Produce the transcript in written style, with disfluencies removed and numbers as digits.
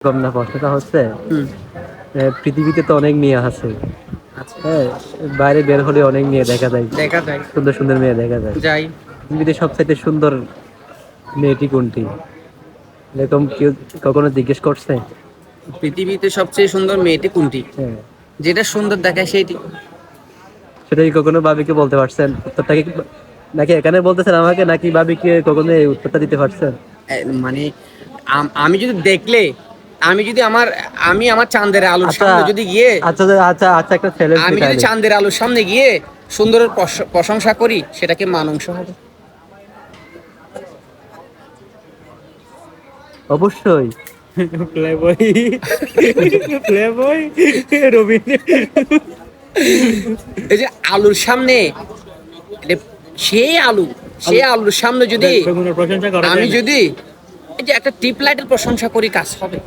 কম না, প্রশ্নটা হচ্ছে হুম। পৃথিবীতে তো অনেক মেয়ে আছে। আচ্ছা। হ্যাঁ, বাইরে বের হলে অনেক মেয়ে দেখা যায়, দেখা যায়। সুন্দর সুন্দর মেয়ে দেখা যায়। যাই। পৃথিবীতে সবচাইতে সুন্দর মেয়েটি কোনটি? এরকম কেউ কখনো জিজ্ঞেস করছে? পৃথিবীতে সবচেয়ে সুন্দর মেয়েটি কোনটি? হ্যাঁ, যেটা সুন্দর দেখায় সেইটি। সেটাই কখনো ভাবিকে বলতে পারছেন উত্তরটা কি? নাকি এখানে বলতেছেন আমাকে, নাকি ভাবিকে কখনো এই উত্তরটা দিতে পারছেন? মানে আমি যদি দেখলে, আমি যদি আমি আমার চাঁদের আলোর আচ্ছা সামনে যদি গিয়ে, আচ্ছা আচ্ছা আচ্ছা, একটা চ্যালেঞ্জ আমি যদি তাহলে। চাঁদের আলোর সামনে গিয়ে সুন্দরের প্রশংসা করি, সেটাকে মানংস হবে। অবশ্যই। Playboy, playboy Rabindra. এই যে আলুর সামনে, এটা- সেই আলু, সেই আলুর সামনে যদি প্রশংসা করা আমি যায় না। যদি এই যে একটা টিপ লাইটের প্রশংসা করি, কাজ হবে?